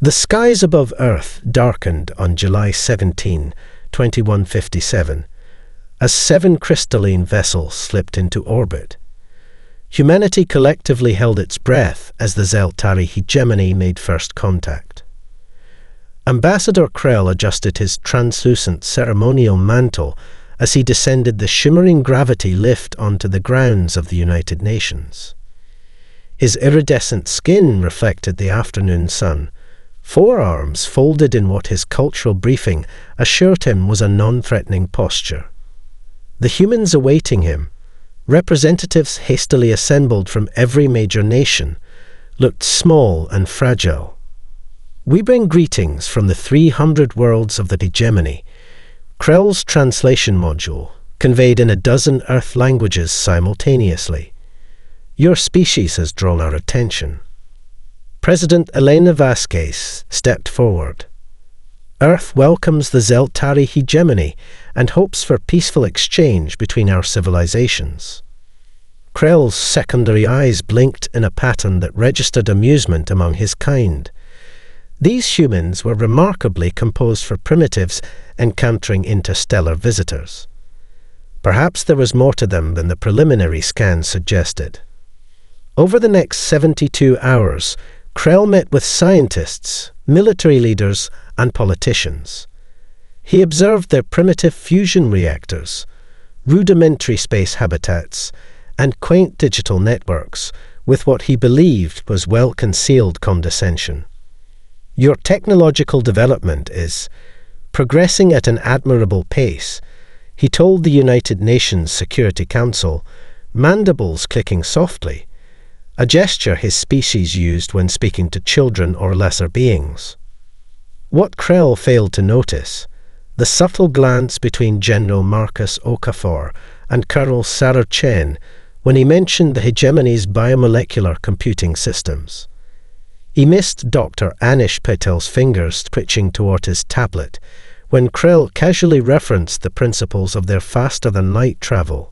The skies above Earth darkened on July 17, 2157, as 7 crystalline vessels slipped into orbit. Humanity collectively held its breath as the Zeltari hegemony made first contact. Ambassador Krell adjusted his translucent ceremonial mantle as he descended the shimmering gravity lift onto the grounds of the United Nations. His iridescent skin reflected the afternoon sun, forearms folded in what his cultural briefing assured him was a non-threatening posture. The humans awaiting him, representatives hastily assembled from every major nation, looked small and fragile. "We bring greetings from the 300 worlds of the hegemony," Krell's translation module conveyed in a dozen Earth languages simultaneously. "Your species has drawn our attention." President Elena Vasquez stepped forward. "Earth welcomes the Zeltari hegemony and hopes for peaceful exchange between our civilizations." Krell's secondary eyes blinked in a pattern that registered amusement among his kind. These humans were remarkably composed for primitives encountering interstellar visitors. Perhaps there was more to them than the preliminary scans suggested. Over the next 72 hours, Krell met with scientists, military leaders, and politicians. He observed their primitive fusion reactors, rudimentary space habitats, and quaint digital networks with what he believed was well-concealed condescension. "Your technological development is progressing at an admirable pace," he told the United Nations Security Council, mandibles clicking softly, a gesture his species used when speaking to children or lesser beings. What Krell failed to notice, the subtle glance between General Marcus Okafor and Colonel Sarah Chen when he mentioned the hegemony's biomolecular computing systems. He missed Dr. Anish Patel's fingers twitching toward his tablet when Krell casually referenced the principles of their faster-than-light travel.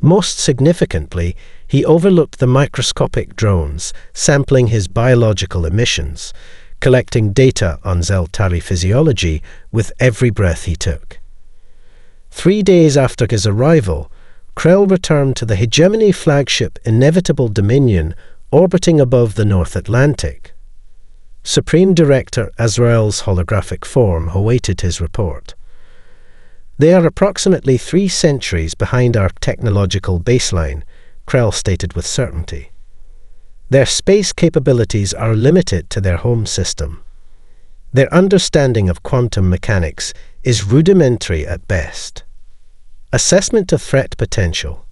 Most significantly, he overlooked the microscopic drones sampling his biological emissions, collecting data on Zeltari physiology with every breath he took. 3 days after his arrival, Krell returned to the hegemony flagship Inevitable Dominion orbiting above the North Atlantic. Supreme Director Azrael's holographic form awaited his report. "They are approximately 3 centuries behind our technological baseline," Krell stated with certainty. "Their space capabilities are limited to their home system. Their understanding of quantum mechanics is rudimentary at best." Assessment of threat potential.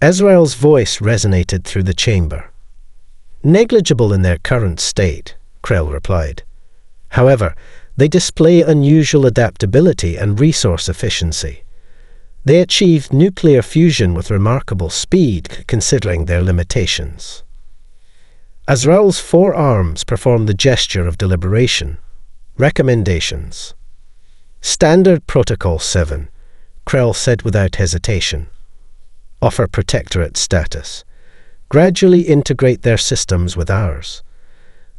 Azrael's voice resonated through the chamber. "Negligible in their current state," Krell replied. "However, they display unusual adaptability and resource efficiency. They achieved nuclear fusion with remarkable speed considering their limitations." Azrael's 4 arms performed the gesture of deliberation. Recommendations. "Standard Protocol 7, Krell said without hesitation. "Offer protectorate status. Gradually integrate their systems with ours.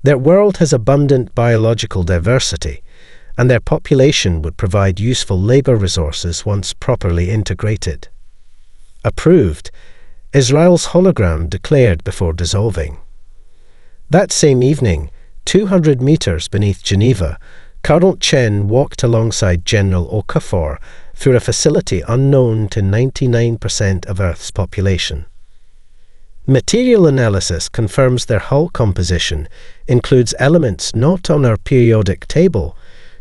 Their world has abundant biological diversity, and their population would provide useful labor resources once properly integrated." "Approved," Israel's hologram declared before dissolving. That same evening, 200 meters beneath Geneva, Colonel Chen walked alongside General Okafor through a facility unknown to 99% of Earth's population. "Material analysis confirms their hull composition includes elements not on our periodic table,"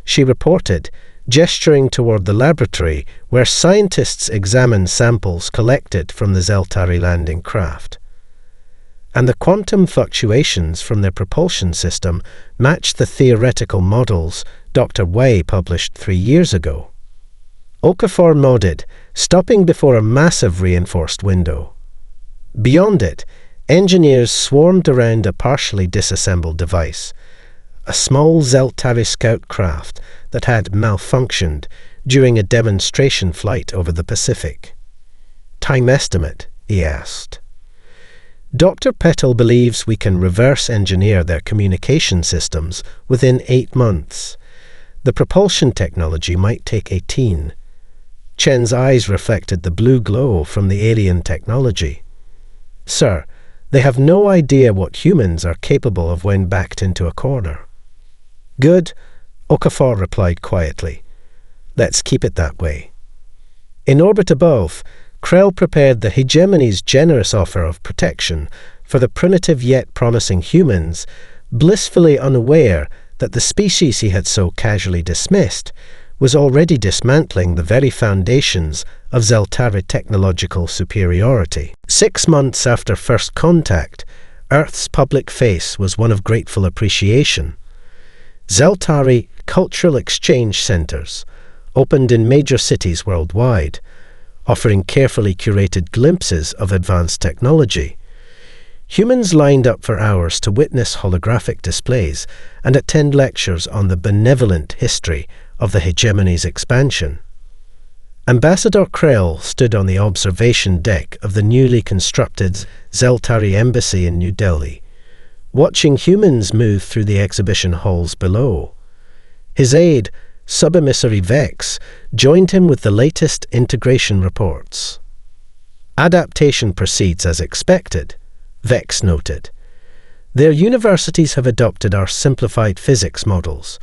she reported, gesturing toward the laboratory where scientists examined samples collected from the Zeltari landing craft. "And the quantum fluctuations from their propulsion system match the theoretical models Dr. Wei published 3 years ago." Okafor nodded, stopping before a massive reinforced window. Beyond it, engineers swarmed around a partially disassembled device, a small Zeltari scout craft that had malfunctioned during a demonstration flight over the Pacific. "Time estimate?" he asked. Dr. Petal believes we can reverse engineer their communication systems within 8 months. The propulsion technology might take 18. Chen's eyes reflected the blue glow from the alien technology. Sir, they have no idea what humans are capable of when backed into a corner. Good, Okafor replied quietly. Let's keep it that way. In orbit above, Krell prepared the hegemony's generous offer of protection for the primitive yet promising humans, blissfully unaware that the species he had so casually dismissed was already dismantling the very foundations of Zeltari technological superiority. 6 months after first contact, Earth's public face was one of grateful appreciation. Zeltari cultural exchange centers opened in major cities worldwide, offering carefully curated glimpses of advanced technology. Humans lined up for hours to witness holographic displays and attend lectures on the benevolent history of the hegemony's expansion. Ambassador Krell stood on the observation deck of the newly constructed Zeltari embassy in New Delhi, watching humans move through the exhibition halls below. His aide, Sub-Emissary Vex, joined him with the latest integration reports. Adaptation proceeds as expected, Vex noted. Their universities have adopted our simplified physics models,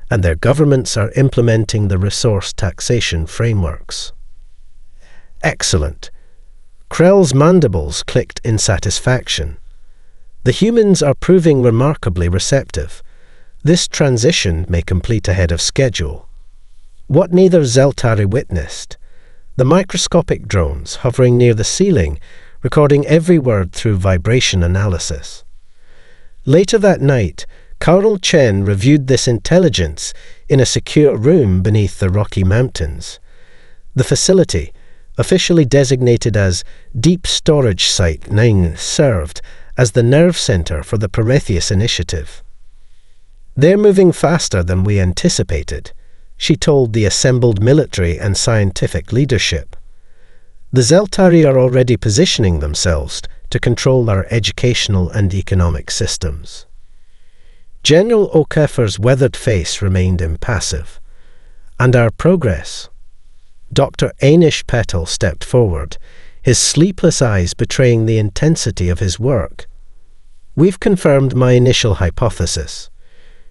and their governments are implementing the resource taxation frameworks. Excellent. Krell's mandibles clicked in satisfaction. The humans are proving remarkably receptive. This transition may complete ahead of schedule. What neither Zeltari witnessed: the microscopic drones hovering near the ceiling, recording every word through vibration analysis. Later that night, Carl Chen reviewed this intelligence in a secure room beneath the Rocky Mountains. The facility, officially designated as Deep Storage Site 9, served as the nerve center for the Prometheus initiative. They're moving faster than we anticipated, she told the assembled military and scientific leadership. The Zeltari are already positioning themselves to control our educational and economic systems. General Okafor's weathered face remained impassive. And our progress? Dr. Anish Petal stepped forward, his sleepless eyes betraying the intensity of his work. We've confirmed my initial hypothesis.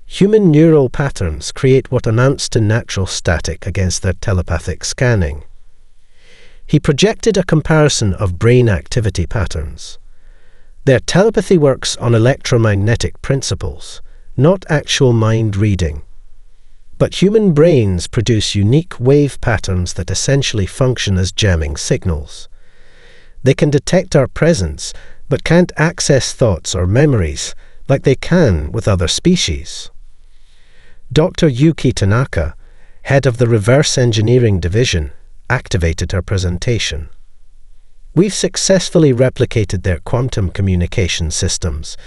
Human neural patterns create what amounts to natural static against their telepathic scanning. He projected a comparison of brain activity patterns. Their telepathy works on electromagnetic principles, not actual mind reading. But human brains produce unique wave patterns that essentially function as jamming signals. They can detect our presence, but can't access thoughts or memories like they can with other species. Dr. Yuki Tanaka, head of the Reverse Engineering Division, activated her presentation. We've successfully replicated their quantum communication systems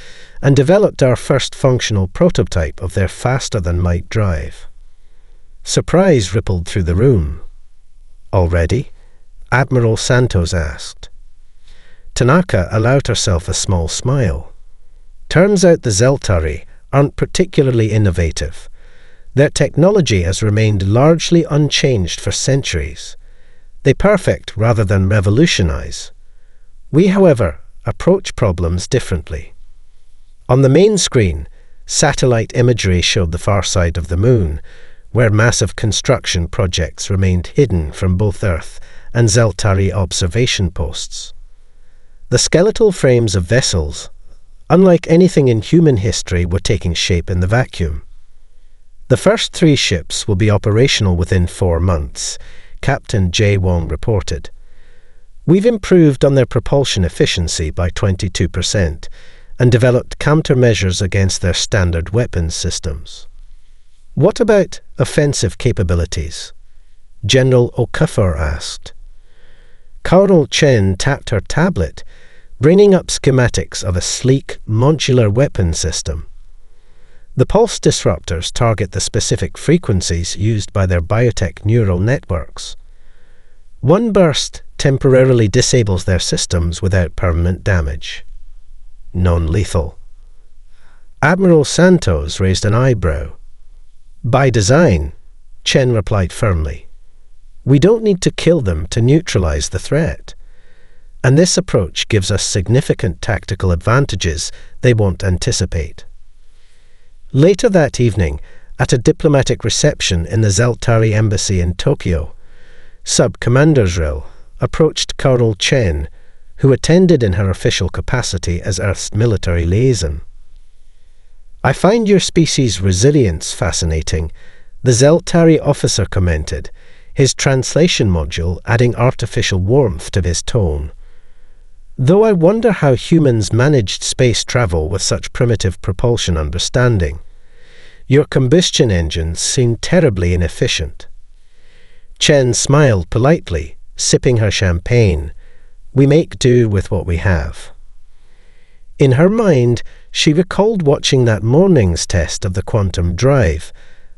and developed our first functional prototype of their faster-than-light drive. Surprise rippled through the room. Already? Admiral Santos asked. Tanaka allowed herself a small smile. Turns out the Zeltari aren't particularly innovative. Their technology has remained largely unchanged for centuries. They perfect rather than revolutionize. We, however, approach problems differently. On the main screen, satellite imagery showed the far side of the moon, where massive construction projects remained hidden from both Earth and Zeltari observation posts. The skeletal frames of vessels, unlike anything in human history, were taking shape in the vacuum. The first 3 ships will be operational within 4 months, Captain J. Wong reported. We've improved on their propulsion efficiency by 22% and developed countermeasures against their standard weapons systems. What about offensive capabilities? General Okafor asked. Carol Chen tapped her tablet, bringing up schematics of a sleek, modular weapon system. The pulse disruptors target the specific frequencies used by their biotech neural networks. One burst temporarily disables their systems without permanent damage. non-lethal. Admiral Santos raised an eyebrow. By design, Chen replied firmly. We don't need to kill them to neutralize the threat. And this approach gives us significant tactical advantages they won't anticipate. Later that evening, at a diplomatic reception in the Zeltari embassy in Tokyo, Sub-Commander Zrill approached Colonel Chen, who attended in her official capacity as Earth's military liaison. I find your species' resilience fascinating, the Zeltari officer commented, his translation module adding artificial warmth to his tone. Though I wonder how humans managed space travel with such primitive propulsion understanding. Your combustion engines seem terribly inefficient. Chen smiled politely, sipping her champagne. We make do with what we have. In her mind, she recalled watching that morning's test of the quantum drive,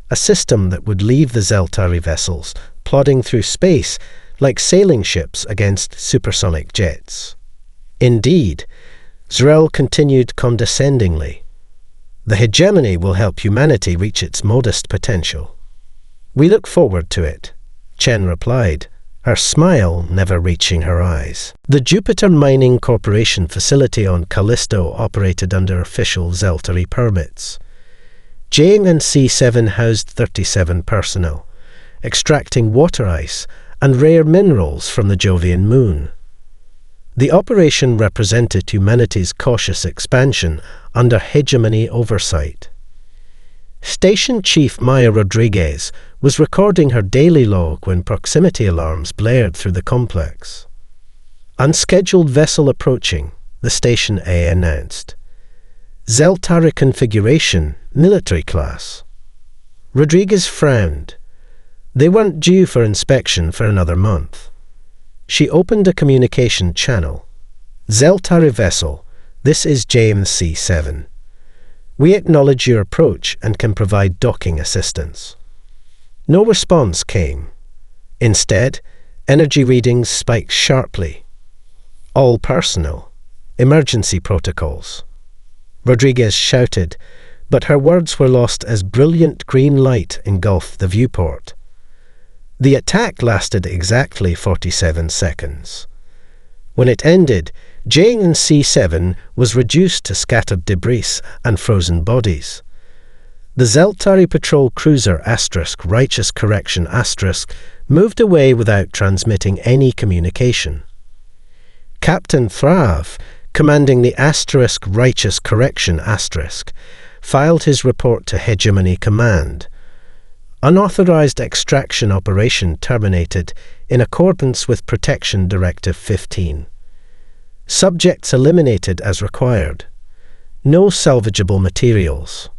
a system that would leave the Zeltari vessels plodding through space like sailing ships against supersonic jets. Indeed, Zrill continued condescendingly. The hegemony will help humanity reach its modest potential. We look forward to it, Chen replied, her smile never reaching her eyes. The Jupiter Mining Corporation facility on Callisto operated under official Zeltari permits. Jing and C7 housed 37 personnel, extracting water ice and rare minerals from the Jovian moon. The operation represented humanity's cautious expansion under hegemony oversight. Station Chief Maya Rodriguez was recording her daily log when proximity alarms blared through the complex. Unscheduled vessel approaching, the Station A announced. Zeltari configuration, military class. Rodriguez frowned. They weren't due for inspection for another month. She opened a communication channel. Zeltari vessel, this is James C7. We acknowledge your approach and can provide docking assistance. No response came. Instead, energy readings spiked sharply. All personnel. Emergency protocols. Rodriguez shouted, but her words were lost as brilliant green light engulfed the viewport. The attack lasted exactly 47 seconds. When it ended, Jing and C7 was reduced to scattered debris and frozen bodies. The Zeltari patrol cruiser Righteous Correction moved away without transmitting any communication. Captain Thrav, commanding the Righteous Correction filed his report to Hegemony Command. Unauthorized extraction operation terminated in accordance with Protection Directive 15. Subjects eliminated as required. No salvageable materials.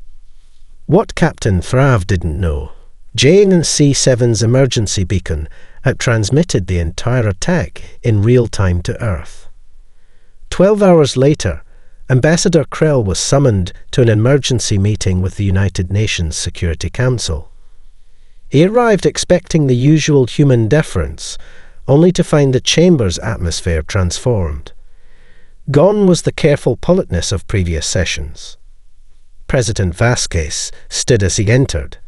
What Captain Thrav didn't know, Jane and C7's emergency beacon had transmitted the entire attack in real time to Earth. 12 hours later, Ambassador Krell was summoned to an emergency meeting with the United Nations Security Council. He arrived expecting the usual human deference, only to find the chamber's atmosphere transformed. Gone was the careful politeness of previous sessions. President Vasquez stood as he entered.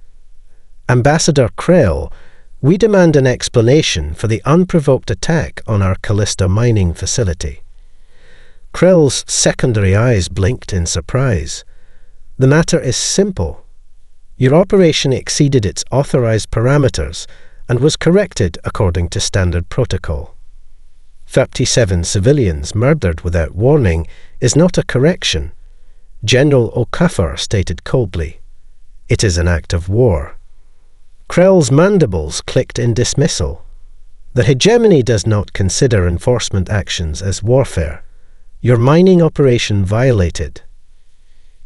Ambassador Krell, we demand an explanation for the unprovoked attack on our Callisto mining facility. Krell's secondary eyes blinked in surprise. The matter is simple. Your operation exceeded its authorized parameters and was corrected according to standard protocol. 37 civilians murdered without warning is not a correction. General Okafor stated coldly. It is an act of war. Krell's mandibles clicked in dismissal. The hegemony does not consider enforcement actions as warfare. Your mining operation violated.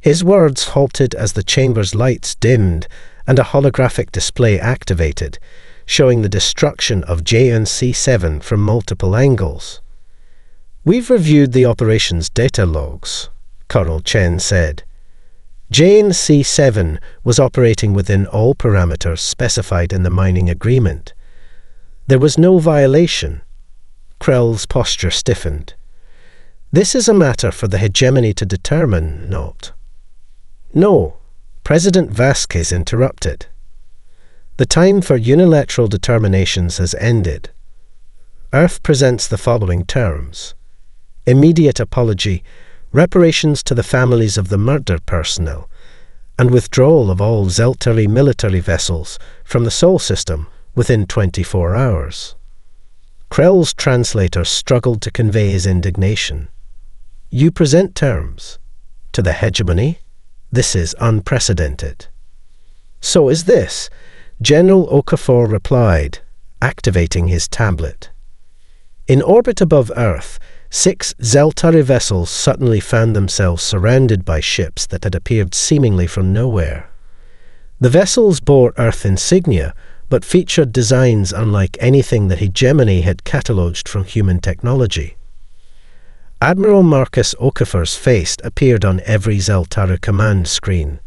His words halted as the chamber's lights dimmed and a holographic display activated, showing the destruction of JNC7 from multiple angles. We've reviewed the operation's data logs, Colonel Chen said. JNC7 was operating within all parameters specified in the mining agreement. There was no violation. Krell's posture stiffened. This is a matter for the hegemony to determine, not. No, President Vasquez interrupted. The time for unilateral determinations has ended. Earth presents the following terms: immediate apology, reparations to the families of the murdered personnel, and withdrawal of all Zeltari military vessels from the Sol system within 24 hours. Krell's translator struggled to convey his indignation. You present terms. To the hegemony? This is unprecedented. So is this, General Okafor replied, activating his tablet. In orbit above Earth, 6 Zeltari vessels suddenly found themselves surrounded by ships that had appeared seemingly from nowhere. The vessels bore Earth insignia, but featured designs unlike anything the hegemony had catalogued from human technology. Admiral Marcus Okafor's face appeared on every Zeltari command screen.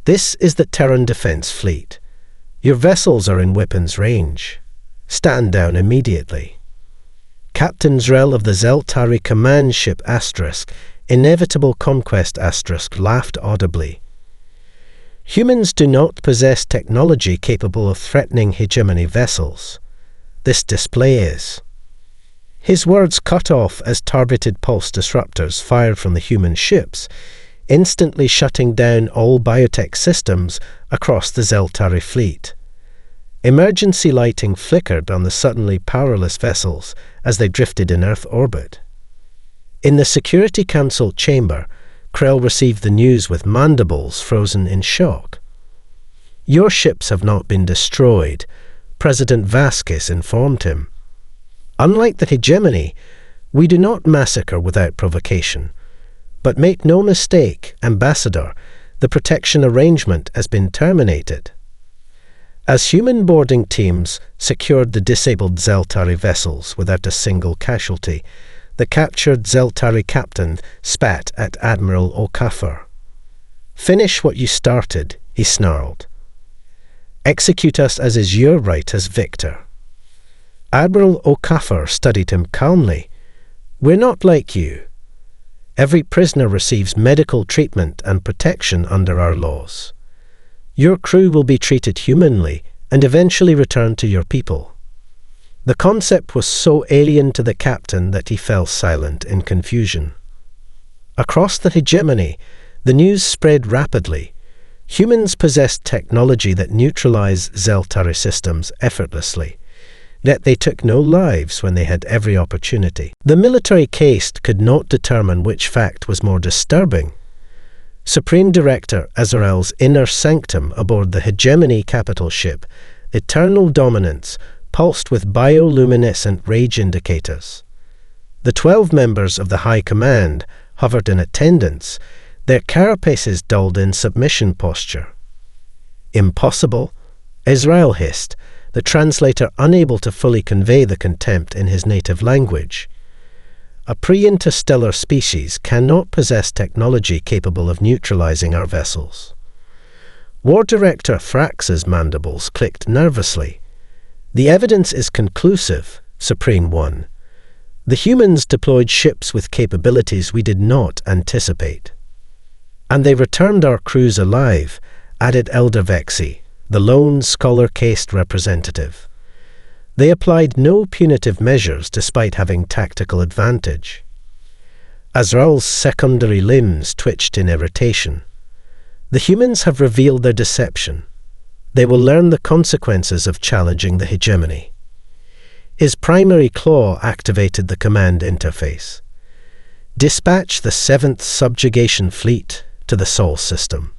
This is the Terran Defense Fleet. Your vessels are in weapons range. Stand down immediately. Captain Zrel of the Zeltari command ship Asterisk, Inevitable Conquest Asterisk, laughed audibly. Humans do not possess technology capable of threatening hegemony vessels. This display is. His words cut off as targeted pulse disruptors fired from the human ships, instantly shutting down all biotech systems across the Zeltari fleet. Emergency lighting flickered on the suddenly powerless vessels as they drifted in Earth orbit. In the Security Council chamber, Krell received the news with mandibles frozen in shock. Your ships have not been destroyed, President Vasquez informed him. Unlike the hegemony, we do not massacre without provocation. But make no mistake, Ambassador, the protection arrangement has been terminated. As human boarding teams secured the disabled Zeltari vessels without a single casualty, the captured Zeltari captain spat at Admiral Okafor. Finish what you started, he snarled. Execute us as is your right as victor. Admiral Okafor studied him calmly. We're not like you. Every prisoner receives medical treatment and protection under our laws. Your crew will be treated humanly and eventually returned to your people. The concept was so alien to the captain that he fell silent in confusion. Across the hegemony, the news spread rapidly. Humans possessed technology that neutralized Zeltari systems effortlessly, yet they took no lives when they had every opportunity. The military caste could not determine which fact was more disturbing. Supreme Director Azrael's inner sanctum aboard the hegemony capital ship, Eternal Dominance, pulsed with bioluminescent rage indicators. The 12 members of the High Command hovered in attendance, their carapaces dulled in submission posture. Impossible, Azrael hissed, the translator unable to fully convey the contempt in his native language. A pre-interstellar species cannot possess technology capable of neutralizing our vessels. War Director Thrax's mandibles clicked nervously. The evidence is conclusive, Supreme One. The humans deployed ships with capabilities we did not anticipate. And they returned our crews alive, added Elder Vexi, the lone scholar-caste representative. They applied no punitive measures despite having tactical advantage. Azrael's secondary limbs twitched in irritation. The humans have revealed their deception. They will learn the consequences of challenging the hegemony. His primary claw activated the command interface. Dispatch the 7th Subjugation Fleet to the Sol system.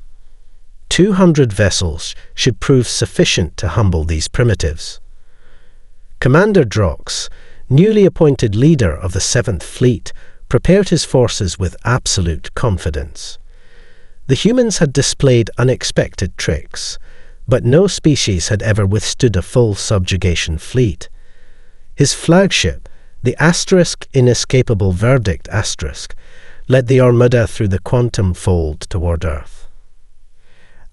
200 vessels should prove sufficient to humble these primitives. Commander Drox, newly appointed leader of the 7th Fleet, prepared his forces with absolute confidence. The humans had displayed unexpected tricks, but no species had ever withstood a full subjugation fleet. His flagship, the Inescapable Verdict led the Armada through the quantum fold toward Earth.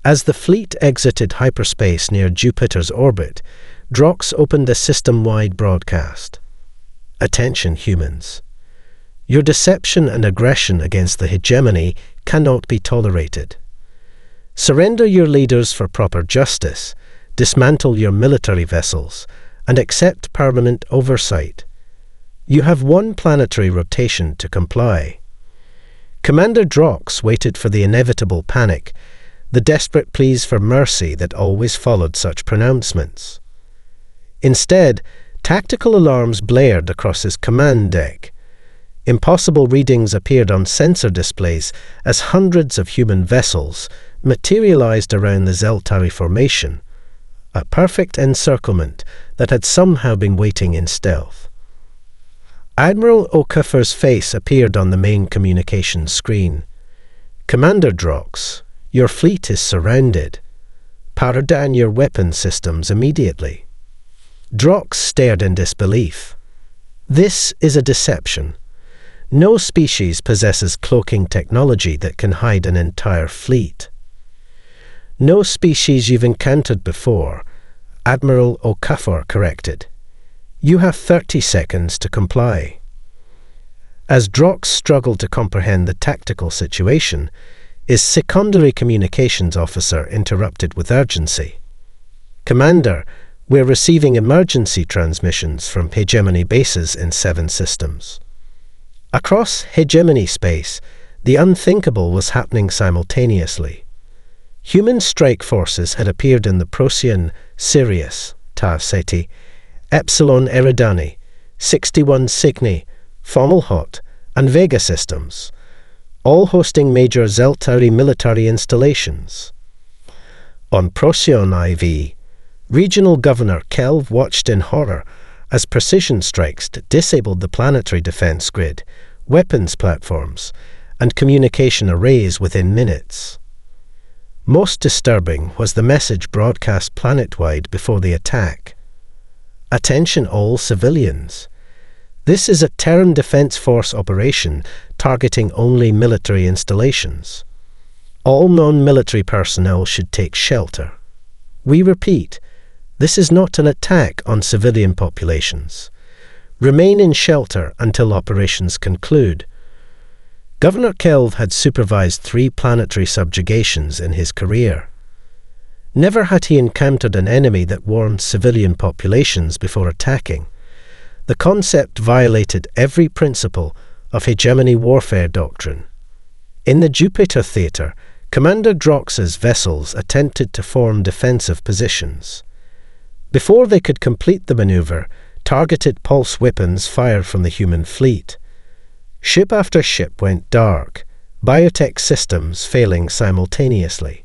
As the fleet exited hyperspace near Jupiter's orbit, Drox opened a system-wide broadcast. Attention, humans. Your deception and aggression against the hegemony cannot be tolerated. Surrender your leaders for proper justice, dismantle your military vessels, and accept permanent oversight. You have one planetary rotation to comply. Commander Drox waited for the inevitable panic, the desperate pleas for mercy that always followed such pronouncements. Instead, tactical alarms blared across his command deck. Impossible readings appeared on sensor displays as hundreds of human vessels materialized around the Zeltari formation, a perfect encirclement that had somehow been waiting in stealth. Admiral O'Cuffer's face appeared on the main communications screen. "Commander Drox, your fleet is surrounded. Power down your weapon systems immediately." Drox stared in disbelief. This is a deception. No species possesses cloaking technology that can hide an entire fleet. "No species you've encountered before," Admiral O'Cuffer corrected. "You have 30 seconds to comply." As Drox struggled to comprehend the tactical situation, his secondary communications officer interrupted with urgency. "Commander, we're receiving emergency transmissions from hegemony bases in 7 systems." Across hegemony space, the unthinkable was happening simultaneously. Human strike forces had appeared in the Procyon, Sirius, Tau Ceti, Epsilon Eridani, 61 Cygni, Fomalhaut, and Vega systems, all hosting major Zeltari military installations. On Procyon IV, Regional Governor Kelv watched in horror as precision strikes disabled the planetary defense grid, weapons platforms, and communication arrays within minutes. Most disturbing was the message broadcast planet-wide before the attack. "Attention all civilians. This is a Terran Defense Force operation targeting only military installations. All non-military personnel should take shelter. We repeat, this is not an attack on civilian populations. Remain in shelter until operations conclude." Governor Kelv had supervised 3 planetary subjugations in his career. Never had he encountered an enemy that warned civilian populations before attacking. The concept violated every principle of hegemony warfare doctrine. In the Jupiter Theater, Commander Drox's vessels attempted to form defensive positions. Before they could complete the maneuver, targeted pulse weapons fired from the human fleet. Ship after ship went dark, biotech systems failing simultaneously.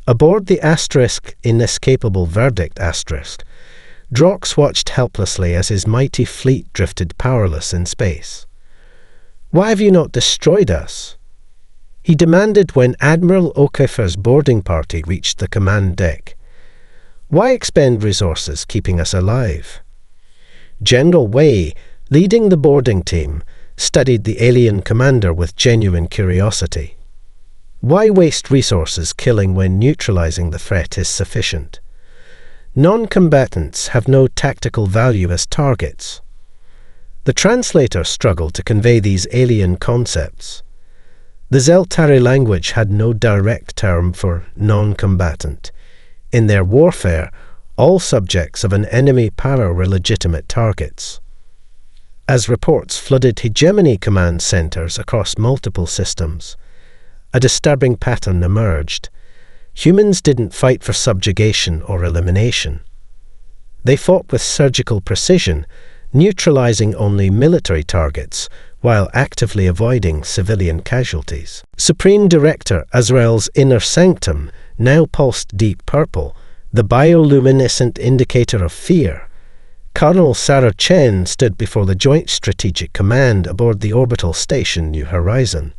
Aboard the Asterisk Inescapable Verdict Asterisk, Drox watched helplessly as his mighty fleet drifted powerless in space. "Why have you not destroyed us?" he demanded when Admiral O'Cuffer's boarding party reached the command deck. "Why expend resources keeping us alive?" General Wei, leading the boarding team, studied the alien commander with genuine curiosity. Why waste resources killing when neutralizing the threat is sufficient? Non-combatants have no tactical value as targets. The translator struggled to convey these alien concepts. The Zeltari language had no direct term for non-combatant. In their warfare, all subjects of an enemy power were legitimate targets. As reports flooded hegemony command centers across multiple systems, a disturbing pattern emerged. Humans didn't fight for subjugation or elimination. They fought with surgical precision, neutralizing only military targets while actively avoiding civilian casualties. Supreme Director Azrael's inner sanctum now pulsed deep purple, the bioluminescent indicator of fear. Colonel Sarah Chen stood before the Joint Strategic Command aboard the orbital station New Horizon.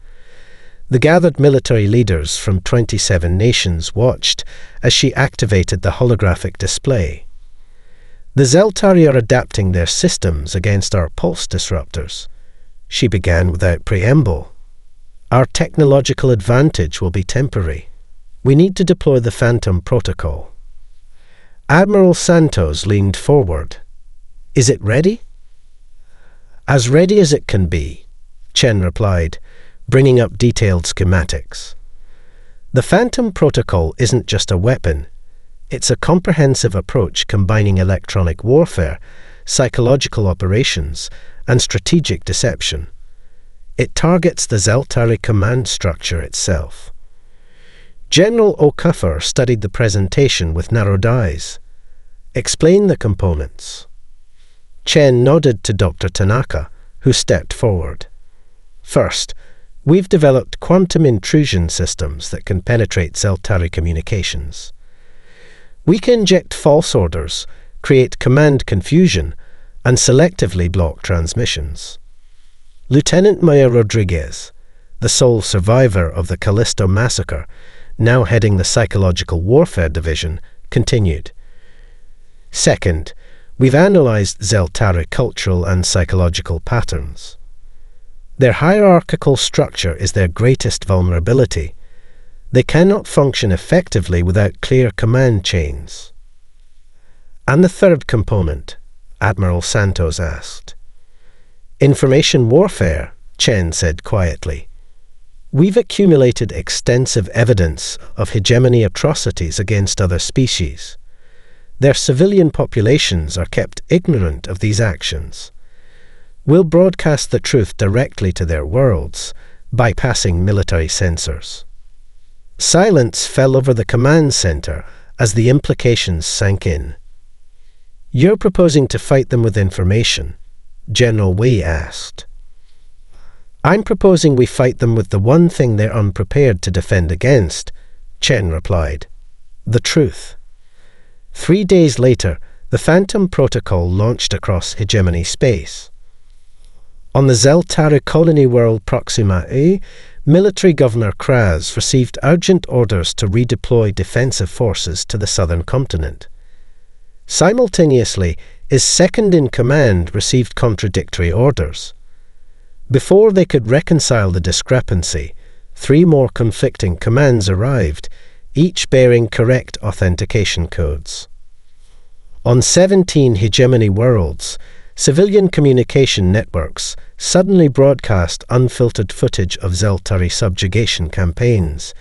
The gathered military leaders from 27 nations watched as she activated the holographic display. "The Zeltari are adapting their systems against our pulse disruptors," she began without preamble. "Our technological advantage will be temporary. We need to deploy the Phantom Protocol." Admiral Santos leaned forward. "Is it ready?" "As ready as it can be. Chen replied, bringing up detailed schematics. The Phantom Protocol isn't just a weapon. It's a comprehensive approach combining electronic warfare, psychological operations, and strategic deception. It targets the Zeltari command structure itself. General O'Cuffer studied the presentation with narrowed eyes. Explain the components. Chen nodded to Dr. Tanaka, who stepped forward. First, we've developed quantum intrusion systems that can penetrate Zeltari communications. We can inject false orders, create command confusion, and selectively block transmissions. Lieutenant Maya Rodriguez, the sole survivor of the Callisto massacre, now heading the Psychological Warfare Division, continued. Second, we've analyzed Zeltari cultural and psychological patterns. Their hierarchical structure is their greatest vulnerability. They cannot function effectively without clear command chains. And the third component, Admiral Santos asked. Information warfare, Chen said quietly. We've accumulated extensive evidence of hegemony atrocities against other species. Their civilian populations are kept ignorant of these actions. We'll broadcast the truth directly to their worlds, bypassing military censors. Silence fell over the command center as the implications sank in. You're proposing to fight them with information? General Wei asked. I'm proposing we fight them with the one thing they're unprepared to defend against, Chen replied. The truth. 3 days later, the Phantom Protocol launched across hegemony space. On the Zeltari colony world Proxima A, Military Governor Kraz received urgent orders to redeploy defensive forces to the southern continent. Simultaneously, his second-in-command received contradictory orders. Before they could reconcile the discrepancy, 3 more conflicting commands arrived, each bearing correct authentication codes. On 17 hegemony worlds, civilian communication networks suddenly broadcast unfiltered footage of Zeltari subjugation campaigns,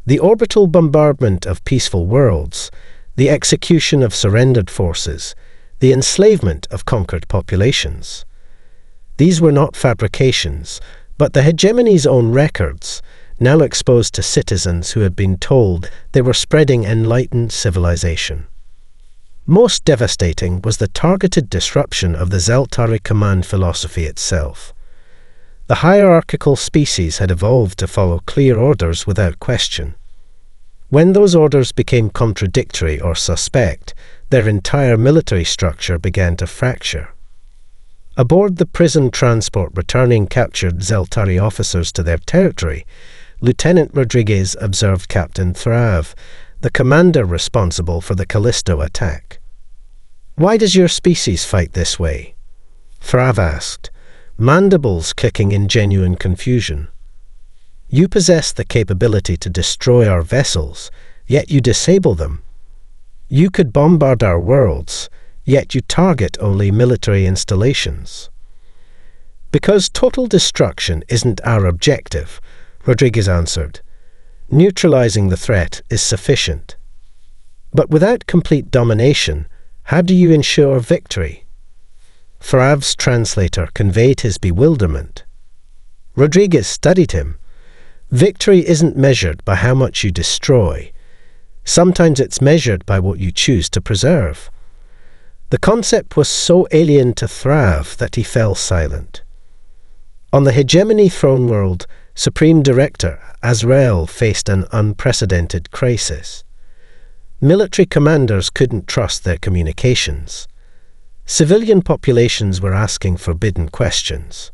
the orbital bombardment of peaceful worlds, the execution of surrendered forces, the enslavement of conquered populations. These were not fabrications, but the hegemony's own records, now exposed to citizens who had been told they were spreading enlightened civilization. Most devastating was the targeted disruption of the Zeltari command philosophy itself. The hierarchical species had evolved to follow clear orders without question. When those orders became contradictory or suspect, their entire military structure began to fracture. Aboard the prison transport returning captured Zeltari officers to their territory, Lieutenant Rodriguez observed Captain Thrav, the commander responsible for the Callisto attack. Why does your species fight this way? Thrav asked, mandibles clicking in genuine confusion. You possess the capability to destroy our vessels, yet you disable them. You could bombard our worlds, yet you target only military installations. Because total destruction isn't our objective, Rodriguez answered. Neutralizing the threat is sufficient. But without complete domination, how do you ensure victory? Thrav's translator conveyed his bewilderment. Rodriguez studied him. Victory isn't measured by how much you destroy. Sometimes it's measured by what you choose to preserve. The concept was so alien to Thrav that he fell silent. On the hegemony throne world, Supreme Director Azrael faced an unprecedented crisis. Military commanders couldn't trust their communications. Civilian populations were asking forbidden questions.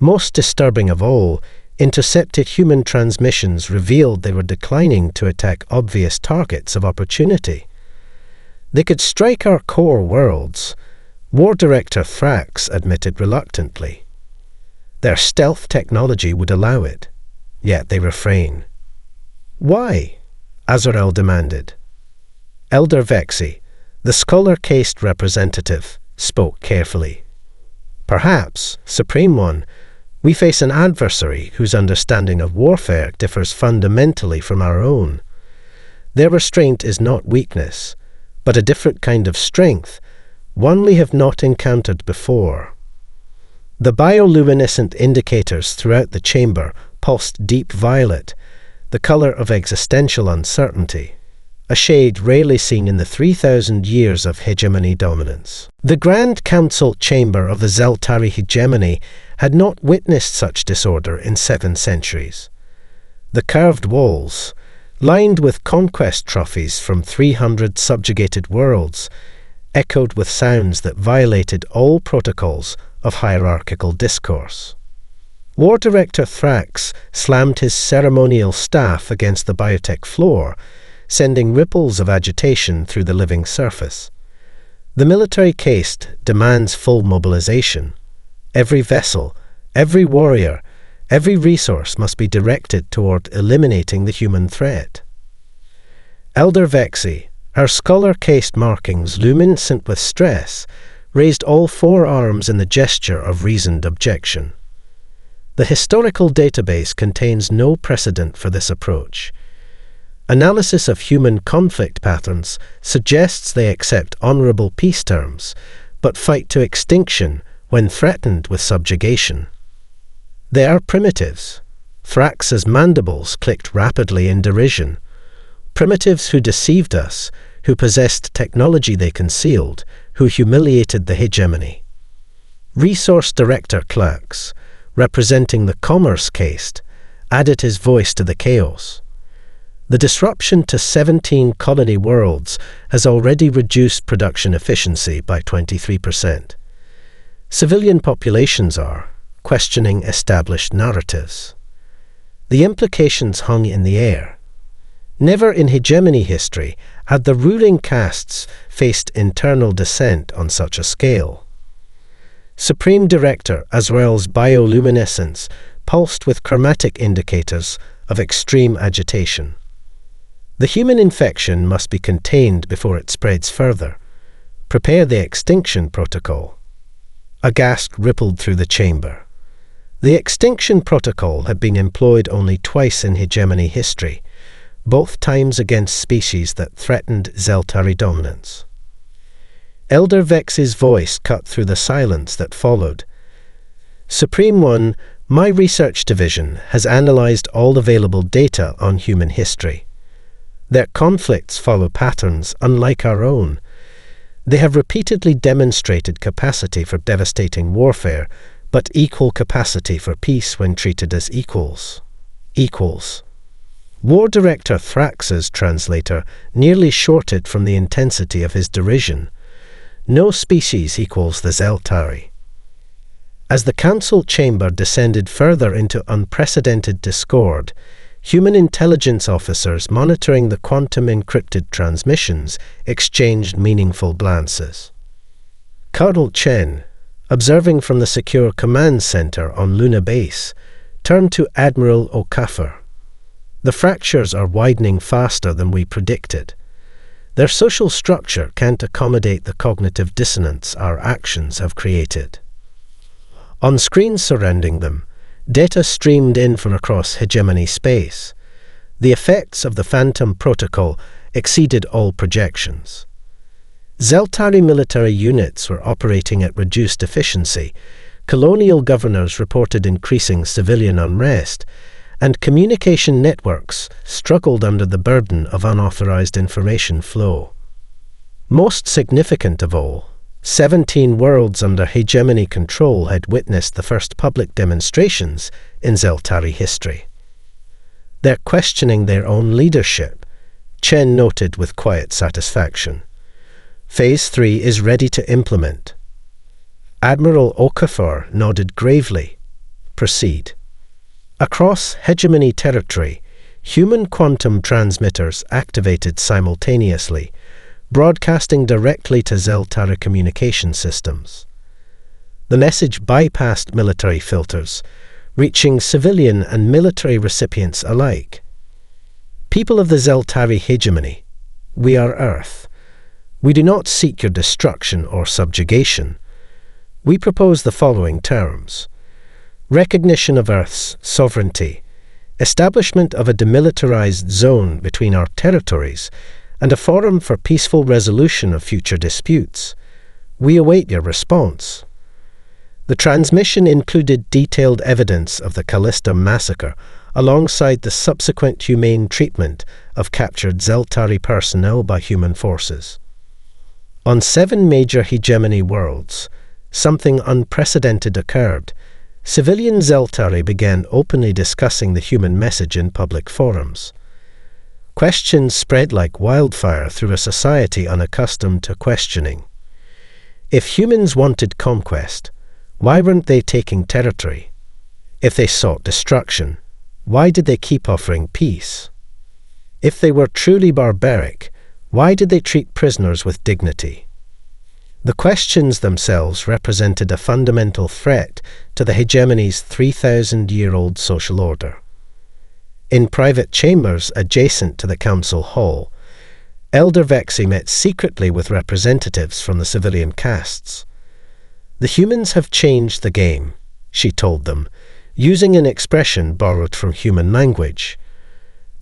Most disturbing of all, intercepted human transmissions revealed they were declining to attack obvious targets of opportunity. They could strike our core worlds, War Director Thrax admitted reluctantly. Their stealth technology would allow it, yet they refrain. Why? Azrael demanded. Elder Vexi, the scholar-cased representative, spoke carefully. Perhaps, Supreme One, We face an adversary whose understanding of warfare differs fundamentally from our own. Their restraint is not weakness, but a different kind of strength, one we have not encountered before. The bioluminescent indicators throughout the chamber pulsed deep violet, the color of existential uncertainty, a shade rarely seen in the 3,000 years of hegemony dominance. The Grand Council chamber of the Zeltari hegemony had not witnessed such disorder in 7 centuries. The curved walls, lined with conquest trophies from 300 subjugated worlds, echoed with sounds that violated all protocols of hierarchical discourse. War Director Thrax slammed his ceremonial staff against the biotech floor, sending ripples of agitation through the living surface. The military caste demands full mobilization. Every vessel, every warrior, every resource must be directed toward eliminating the human threat. Elder Vexi, her scholar-cased markings luminescent with stress, raised all 4 arms in the gesture of reasoned objection. The historical database contains no precedent for this approach. Analysis of human conflict patterns suggests they accept honorable peace terms, but fight to extinction when threatened with subjugation. They are primitives. Thrax's mandibles clicked rapidly in derision. Primitives who deceived us, who possessed technology they concealed, who humiliated the hegemony. Resource Director Clerks, representing the commerce caste, added his voice to the chaos. The disruption to 17 colony worlds has already reduced production efficiency by 23%. Civilian populations are questioning established narratives. The implications hung in the air. Never in hegemony history had the ruling castes faced internal dissent on such a scale. Supreme Director Azrael's bioluminescence pulsed with chromatic indicators of extreme agitation. The human infection must be contained before it spreads further. Prepare the extinction protocol. A gasp rippled through the chamber. The extinction protocol had been employed only twice in hegemony history, both times against species that threatened Zeltari dominance. Elder Vex's voice cut through the silence that followed. Supreme One, my research division has analyzed all available data on human history. Their conflicts follow patterns unlike our own. They have repeatedly demonstrated capacity for devastating warfare, but equal capacity for peace when treated as equals. War Director Thrax's translator nearly shorted from the intensity of his derision. No species equals the Zeltari. As the council chamber descended further into unprecedented discord, human intelligence officers monitoring the quantum-encrypted transmissions exchanged meaningful glances. Colonel Chen, observing from the secure command center on Luna Base, turned to Admiral Okafor. The fractures are widening faster than we predicted. Their social structure can't accommodate the cognitive dissonance our actions have created. On screens surrounding them, data streamed in from across hegemony space. The effects of the Phantom Protocol exceeded all projections. Zeltari military units were operating at reduced efficiency, colonial governors reported increasing civilian unrest, and communication networks struggled under the burden of unauthorized information flow. Most significant of all, 17 worlds under hegemony control had witnessed the first public demonstrations in Zeltari history. They're questioning their own leadership, Chen noted with quiet satisfaction. Phase 3 is ready to implement. Admiral Okafor nodded gravely. Proceed. Across hegemony territory, human quantum transmitters activated simultaneously, broadcasting directly to Zeltari communication systems. The message bypassed military filters, reaching civilian and military recipients alike. People of the Zeltari hegemony, we are Earth. We do not seek your destruction or subjugation. We propose the following terms. recognition of Earth's sovereignty, establishment of a demilitarized zone between our territories, and a forum for peaceful resolution of future disputes. We await your response." The transmission included detailed evidence of the Callista massacre, alongside the subsequent humane treatment of captured Zeltari personnel by human forces. On 7 major hegemony worlds, something unprecedented occurred. Civilian Zeltari began openly discussing the human message in public forums. Questions spread like wildfire through a society unaccustomed to questioning. If humans wanted conquest, why weren't they taking territory? If they sought destruction, why did they keep offering peace? If they were truly barbaric, why did they treat prisoners with dignity? The questions themselves represented a fundamental threat to the hegemony's 3,000-year-old social order. In private chambers adjacent to the council hall, Elder Vexi met secretly with representatives from the civilian castes. "The humans have changed the game," she told them, using an expression borrowed from human language.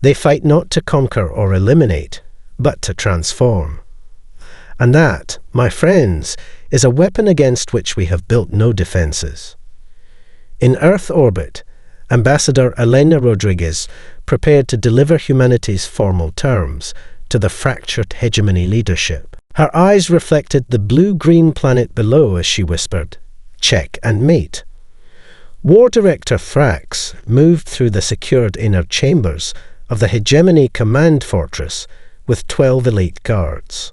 "They fight not to conquer or eliminate, but to transform. And that, my friends, is a weapon against which we have built no defenses." In Earth orbit, Ambassador Elena Rodriguez prepared to deliver humanity's formal terms to the fractured hegemony leadership. Her eyes reflected the blue-green planet below as she whispered, "Check and mate." War Director Thrax moved through the secured inner chambers of the hegemony command fortress with 12 elite guards.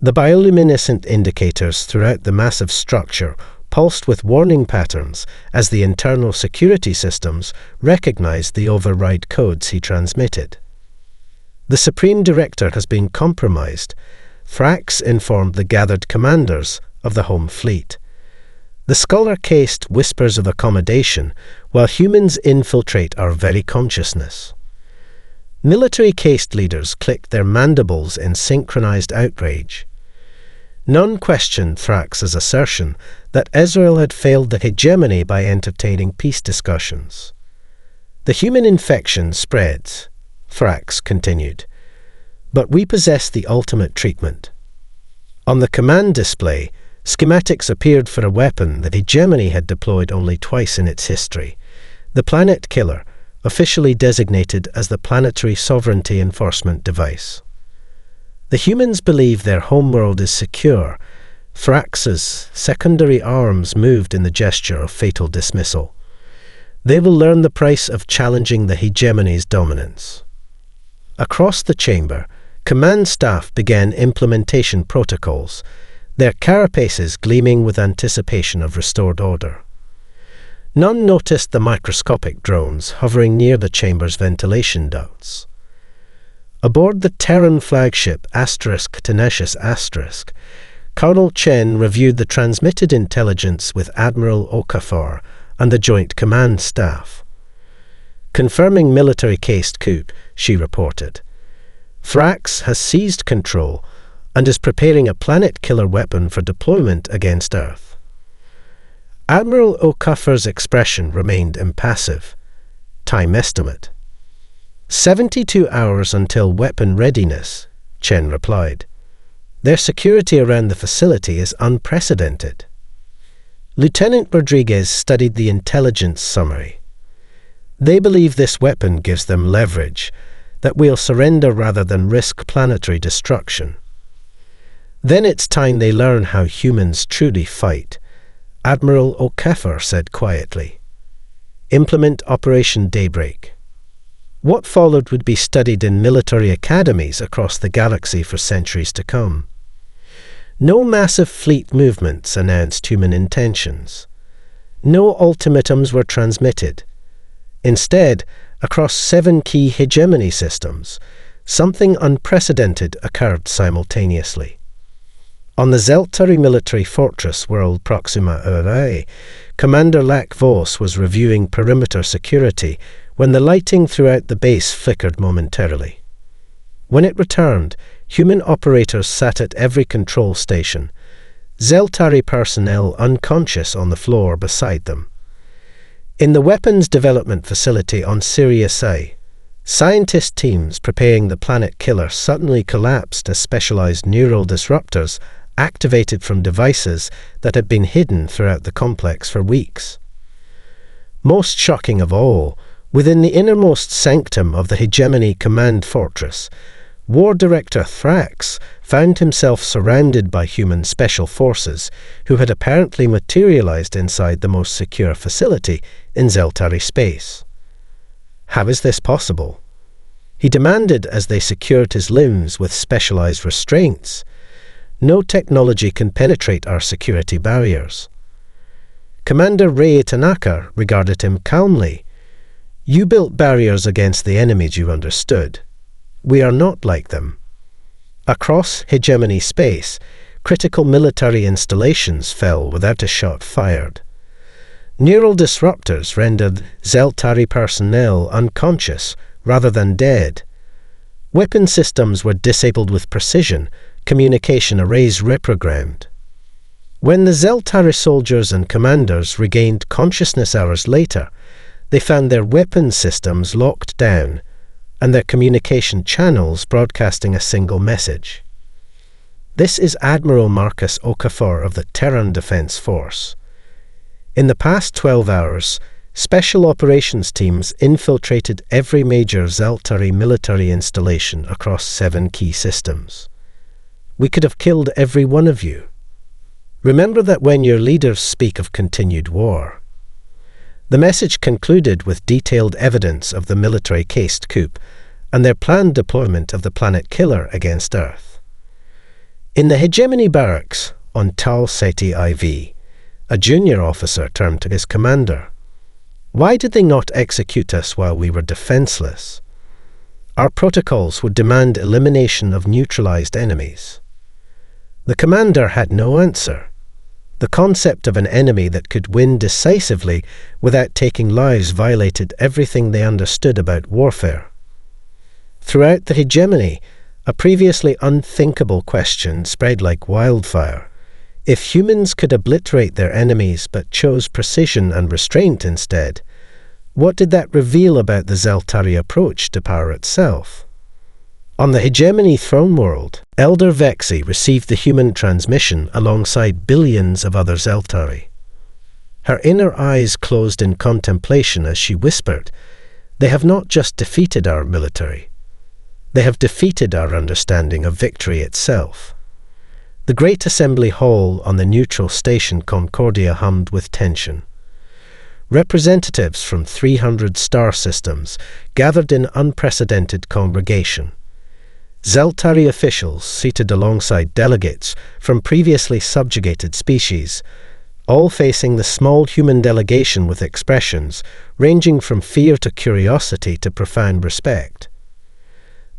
The bioluminescent indicators throughout the massive structure pulsed with warning patterns as the internal security systems recognized the override codes he transmitted. "The Supreme Director has been compromised," Thrax informed the gathered commanders of the home fleet. The scholar-cased whispers of accommodation, while humans infiltrate our very consciousness. Military-cased leaders clicked their mandibles in synchronized outrage. None questioned Thrax's assertion that Israel had failed the hegemony by entertaining peace discussions. "The human infection spreads," Thrax continued, "but we possess the ultimate treatment." On the command display, schematics appeared for a weapon that hegemony had deployed only twice in its history, the Planet Killer, officially designated as the Planetary Sovereignty Enforcement Device. The humans believe their homeworld is secure. Thrax's secondary arms moved in the gesture of fatal dismissal. They will learn the price of challenging the hegemony's dominance. Across the chamber, command staff began implementation protocols, their carapaces gleaming with anticipation of restored order. None noticed the microscopic drones hovering near the chamber's ventilation ducts. Aboard the Terran flagship *Tenacious*, Colonel Chen reviewed the transmitted intelligence with Admiral Okafor and the Joint Command staff. "Confirming military-cased coup," she reported. "Thrax has seized control and is preparing a planet-killer weapon for deployment against Earth." Admiral Okafor's expression remained impassive. Time estimate: 72 hours until weapon readiness, Chen replied. "Their security around the facility is unprecedented." Lieutenant Rodriguez studied the intelligence summary. "They believe this weapon gives them leverage, that we'll surrender rather than risk planetary destruction. Then it's time they learn how humans truly fight," Admiral Okafor said quietly. "Implement Operation Daybreak." What followed would be studied in military academies across the galaxy for centuries to come. No massive fleet movements announced human intentions. No ultimatums were transmitted. Instead, across 7 key hegemony systems, something unprecedented occurred simultaneously. On the Zeltari military fortress world Proxima Urae, Commander Lac Vos was reviewing perimeter security when the lighting throughout the base flickered momentarily. When it returned, human operators sat at every control station, Zeltari personnel unconscious on the floor beside them. In the weapons development facility on Sirius A, scientist teams preparing the planet killer suddenly collapsed as specialized neural disruptors activated from devices that had been hidden throughout the complex for weeks. Most shocking of all, within the innermost sanctum of the Hegemony Command Fortress, War Director Thrax found himself surrounded by human special forces who had apparently materialized inside the most secure facility in Zeltari space. How is this possible? He demanded as they secured his limbs with specialized restraints. No technology can penetrate our security barriers. Commander Rei Tanaka regarded him calmly. You built barriers against the enemies you understood. We are not like them. Across hegemony space, critical military installations fell without a shot fired. Neural disruptors rendered Zeltari personnel unconscious rather than dead. Weapon systems were disabled with precision, communication arrays reprogrammed. When the Zeltari soldiers and commanders regained consciousness hours later, they found their weapon systems locked down and their communication channels broadcasting a single message. This is Admiral Marcus Okafor of the Terran Defense Force. In the past 12 hours, special operations teams infiltrated every major Zeltari military installation across 7 key systems. We could have killed every one of you. Remember that when your leaders speak of continued war. The message concluded with detailed evidence of the military-cased coup and their planned deployment of the planet killer against Earth. In the Hegemony barracks on Tal Ceti IV, a junior officer turned to his commander. Why did they not execute us while we were defenseless? Our protocols would demand elimination of neutralized enemies. The commander had no answer. The concept of an enemy that could win decisively without taking lives violated everything they understood about warfare. Throughout the hegemony, a previously unthinkable question spread like wildfire. If humans could obliterate their enemies but chose precision and restraint instead, what did that reveal about the Zeltari approach to power itself? On the hegemony throne world, Elder Vexi received the human transmission alongside billions of other Zeltari. Her inner eyes closed in contemplation as she whispered, "They have not just defeated our military. They have defeated our understanding of victory itself." The great assembly hall on the neutral station Concordia hummed with tension. Representatives from 300 star systems gathered in unprecedented congregation. Zeltari officials seated alongside delegates from previously subjugated species, all facing the small human delegation with expressions ranging from fear to curiosity to profound respect.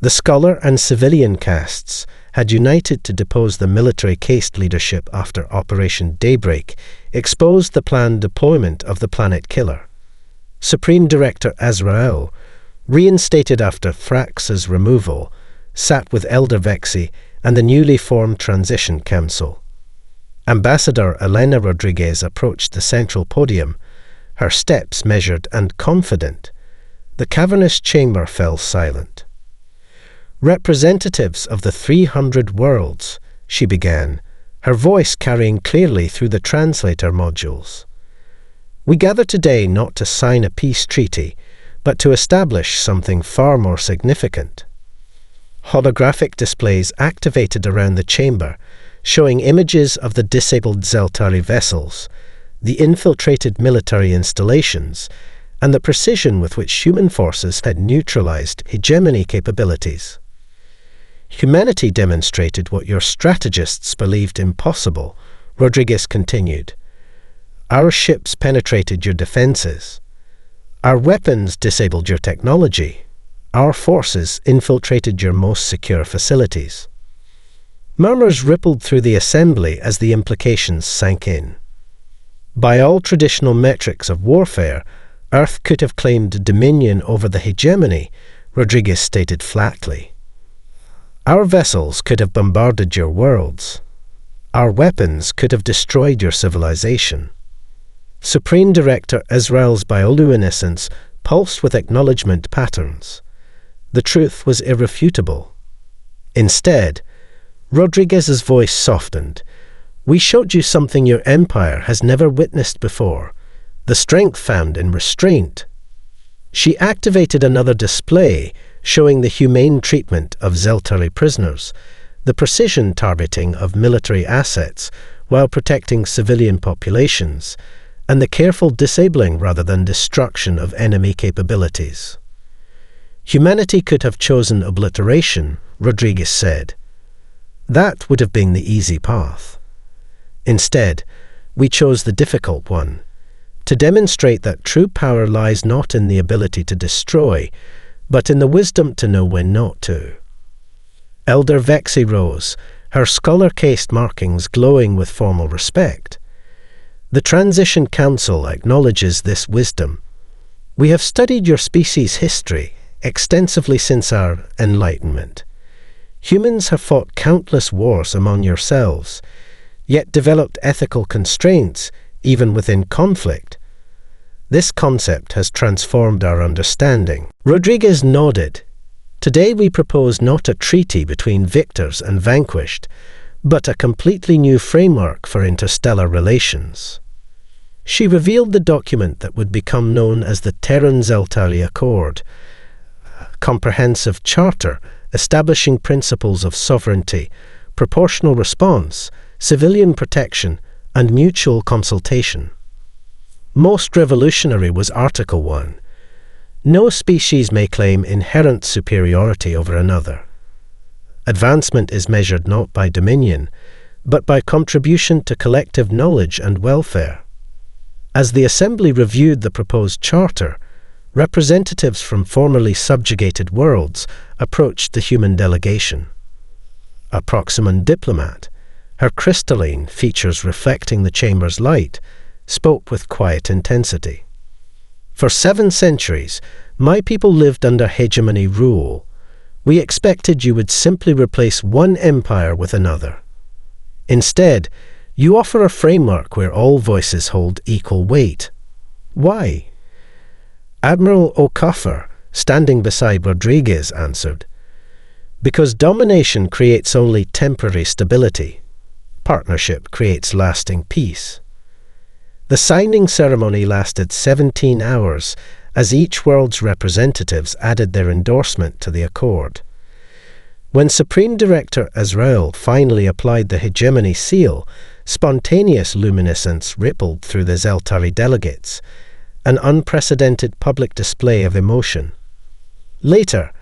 The scholar and civilian castes had united to depose the military-cased leadership after Operation Daybreak exposed the planned deployment of the planet killer. Supreme Director Azrael, reinstated after Thrax's removal, sat with Elder Vexi and the newly formed Transition Council. Ambassador Elena Rodriguez approached the central podium, her steps measured and confident. The cavernous chamber fell silent. "Representatives of the 300 worlds," she began, her voice carrying clearly through the translator modules. "We gather today not to sign a peace treaty, but to establish something far more significant." Holographic displays activated around the chamber, showing images of the disabled Zeltari vessels, the infiltrated military installations, and the precision with which human forces had neutralized hegemony capabilities. "Humanity demonstrated what your strategists believed impossible," Rodriguez continued. "Our ships penetrated your defenses. Our weapons disabled your technology. Our forces infiltrated your most secure facilities." Murmurs rippled through the assembly as the implications sank in. By all traditional metrics of warfare, Earth could have claimed dominion over the hegemony, Rodriguez stated flatly. "Our vessels could have bombarded your worlds. Our weapons could have destroyed your civilization. Supreme Director Israel's bioluminescence pulsed with acknowledgement patterns. The truth was irrefutable. Instead, Rodriguez's voice softened. "We showed you something your empire has never witnessed before, the strength found in restraint." She activated another display, showing the humane treatment of Zeltari prisoners, the precision targeting of military assets while protecting civilian populations, and the careful disabling rather than destruction of enemy capabilities. Humanity could have chosen obliteration, Rodriguez said. That would have been the easy path. Instead, we chose the difficult one, to demonstrate that true power lies not in the ability to destroy, but in the wisdom to know when not to. Elder Vexi rose, her scholar-cased markings glowing with formal respect. The Transition Council acknowledges this wisdom. "We have studied your species' history extensively since our enlightenment. Humans have fought countless wars among yourselves, yet developed ethical constraints even within conflict. This concept has transformed our understanding." Rodriguez nodded. "Today we propose not a treaty between victors and vanquished, but a completely new framework for interstellar relations." She revealed the document that would become known as the Terran-Zeltari Accord, a comprehensive charter establishing principles of sovereignty, proportional response, civilian protection, and mutual consultation. Most revolutionary was Article 1. No species may claim inherent superiority over another. Advancement is measured not by dominion, but by contribution to collective knowledge and welfare. As the Assembly reviewed the proposed charter, representatives from formerly subjugated worlds approached the human delegation. A Proximum diplomat, her crystalline features reflecting the chamber's light, spoke with quiet intensity. "For 7 centuries, my people lived under hegemony rule. We expected you would simply replace one empire with another. Instead, you offer a framework where all voices hold equal weight. Why?" Admiral O'Cuffer, standing beside Rodriguez, answered, "Because domination creates only temporary stability. Partnership creates lasting peace." The signing ceremony lasted 17 hours as each world's representatives added their endorsement to the accord. When Supreme Director Azrael finally applied the hegemony seal, spontaneous luminescence rippled through the Zeltari delegates, an unprecedented public display of emotion. Later,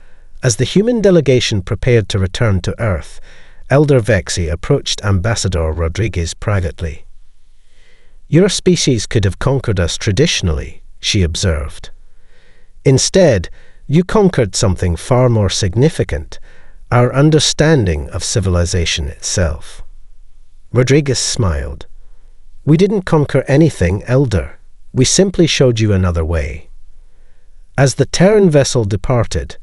as the human delegation prepared to return to Earth, Elder Vexi approached Ambassador Rodriguez privately. "Your species could have conquered us traditionally," she observed. "Instead, you conquered something far more significant, our understanding of civilization itself." Rodriguez smiled. "We didn't conquer anything, Elder. We simply showed you another way." As the Terran vessel departed,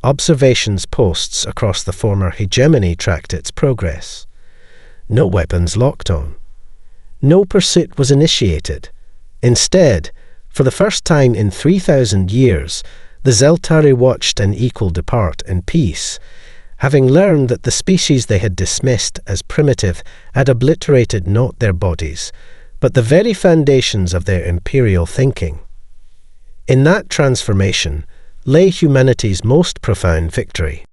observations posts across the former hegemony tracked its progress. No weapons locked on. No pursuit was initiated. Instead, for the first time in 3,000 years, the Zeltari watched an equal depart in peace, having learned that the species they had dismissed as primitive had obliterated not their bodies, but the very foundations of their imperial thinking. In that transformation lay humanity's most profound victory.